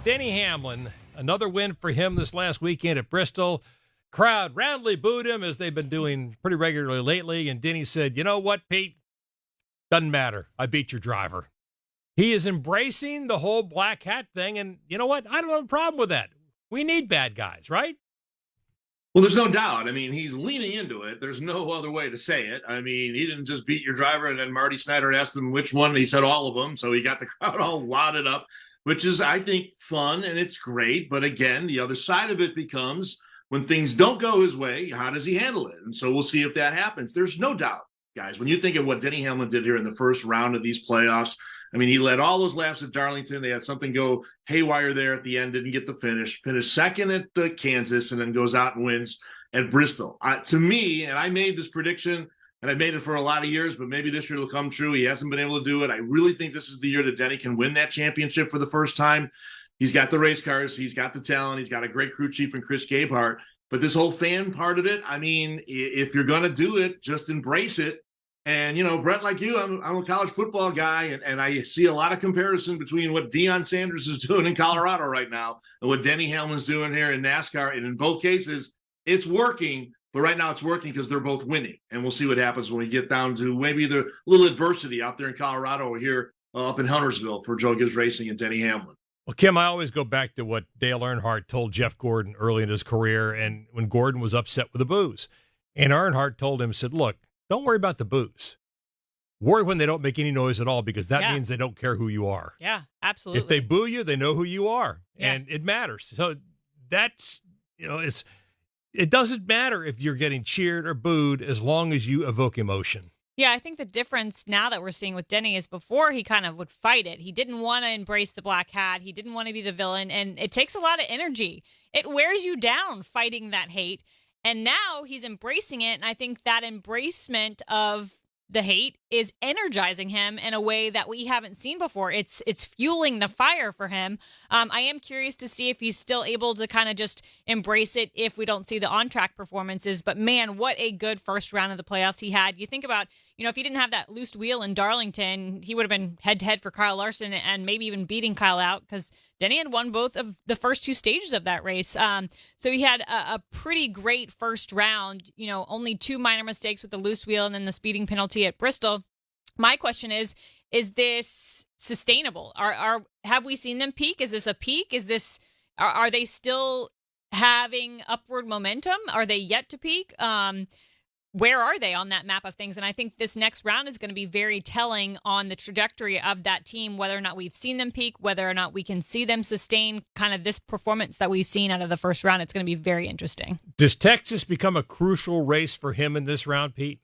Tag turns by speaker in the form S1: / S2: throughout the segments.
S1: Denny Hamlin, another win for him this last weekend at Bristol. Crowd roundly booed him, as they've been doing pretty regularly lately, and Denny said, you know what, Pete? Doesn't matter. I beat your driver. He is embracing the whole black hat thing, and you know what? I don't have a problem with that. We need bad guys, right?
S2: Well, there's no doubt. I mean, he's leaning into it. There's no other way to say it. I mean, he didn't just beat your driver, and then Marty Snyder asked him which one, and he said all of them, so he got the crowd all wadded up, which is, I think, fun, and it's great. But again, the other side of it becomes when things don't go his way, how does he handle it? And so we'll see if that happens. There's no doubt, guys, when you think of what Denny Hamlin did here in the first round of these playoffs, I mean, he led all those laps at Darlington. They had something go haywire there at the end, didn't get the finish, finished second at Kansas, and then goes out and wins at Bristol. To me, and I made this prediction, and I made it for a lot of years, but maybe this year it'll come true. He hasn't been able to do it. I really think this is the year that Denny can win that championship for the first time. He's got the race cars. He's got the talent. He's got a great crew chief in Chris Gabehart. But this whole fan part of it, I mean, if you're going to do it, just embrace it. And, you know, Brett, like you, I'm a college football guy, and I see a lot of comparison between what Deion Sanders is doing in Colorado right now and what Denny Hamlin's doing here in NASCAR. And in both cases, it's working. But right now it's working because they're both winning. And we'll see what happens when we get down to maybe the little adversity out there in Colorado or here up in Huntersville for Joe Gibbs Racing and Denny Hamlin.
S1: Well, Kim, I always go back to what Dale Earnhardt told Jeff Gordon early in his career, and when Gordon was upset with the booze. And Earnhardt told him, said, look, don't worry about the booze. Worry when they don't make any noise at all, because that means they don't care who you are.
S3: Yeah, absolutely.
S1: If they boo you, they know who you are,
S3: Yeah.
S1: and it matters. So that's, you know, it doesn't matter if you're getting cheered or booed as long as you evoke emotion.
S3: Yeah, I think the difference now that we're seeing with Denny is before he kind of would fight it. He didn't want to embrace the black hat. He didn't want to be the villain, and it takes a lot of energy. It wears you down fighting that hate, and now he's embracing it, and I think that embracement of the hate is energizing him in a way that we haven't seen before. It's fueling the fire for him. I am curious to see if he's still able to kind of just embrace it if we don't see the on-track performances. But man, what a good first round of the playoffs he had. You think about, you know, if he didn't have that loose wheel in Darlington, he would have been head-to-head for Kyle Larson and maybe even beating Kyle out, because Denny had won both of the first two stages of that race. So he had a pretty great first round, you know, only two minor mistakes with the loose wheel and then the speeding penalty at Bristol. My question is this sustainable? Have we seen them peak? Is this a peak? Are they still having upward momentum? Are they yet to peak? Where are they on that map of things? And I think this next round is going to be very telling on the trajectory of that team, whether or not we've seen them peak, whether or not we can see them sustain kind of this performance that we've seen out of the first round. It's going to be very interesting.
S1: Does Texas become a crucial race for him in this round, Pete?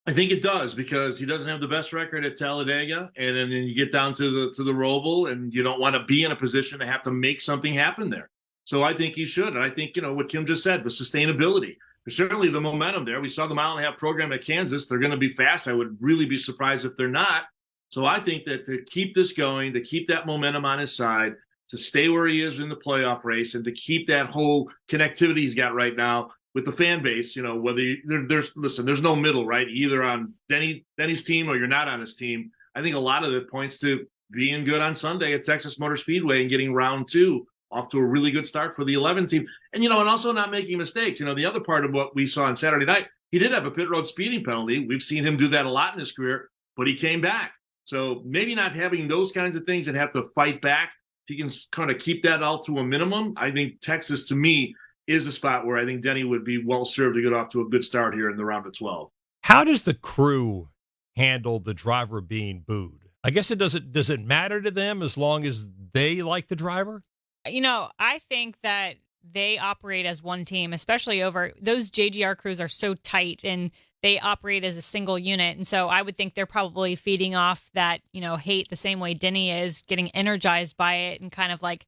S2: I think it does, because he doesn't have the best record at Talladega, and then you get down to the Roval, and you don't want to be in a position to have to make something happen there. So I think he should, and I think, you know, what Kim just said, the sustainability. There's certainly the momentum there. We saw the mile-and-a-half program at Kansas. They're going to be fast. I would really be surprised if they're not. So I think that to keep this going, to keep that momentum on his side, to stay where he is in the playoff race, and to keep that whole connectivity he's got right now with the fan base, you know, whether there's no middle, right? Either on Denny's team or you're not on his team. I think a lot of it points to being good on Sunday at Texas Motor Speedway and getting round two off to a really good start for the 11 team. And, you know, and also not making mistakes. You know, the other part of what we saw on Saturday night, he did have a pit road speeding penalty. We've seen him do that a lot in his career, but he came back. So maybe not having those kinds of things and have to fight back. If you can kind of keep that all to a minimum, I think Texas, to me, is a spot where I think Denny would be well served to get off to a good start here in the round of 12.
S1: How does the crew handle the driver being booed? I guess does it matter to them as long as they like the driver?
S3: You know, I think that they operate as one team, especially over those JGR crews are so tight and they operate as a single unit. And so I would think they're probably feeding off that, you know, hate the same way Denny is, getting energized by it and kind of like,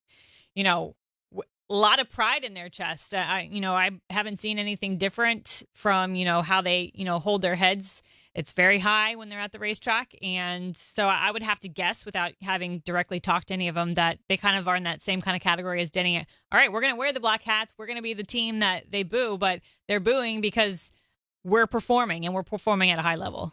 S3: you know, a lot of pride in their chest. I haven't seen anything different from, you know, how they, you know, hold their heads. It's very high when they're at the racetrack. And so I would have to guess, without having directly talked to any of them, that they kind of are in that same kind of category as Denny. All right, we're going to wear the black hats. We're going to be the team that they boo, but they're booing because we're performing, and we're performing at a high level.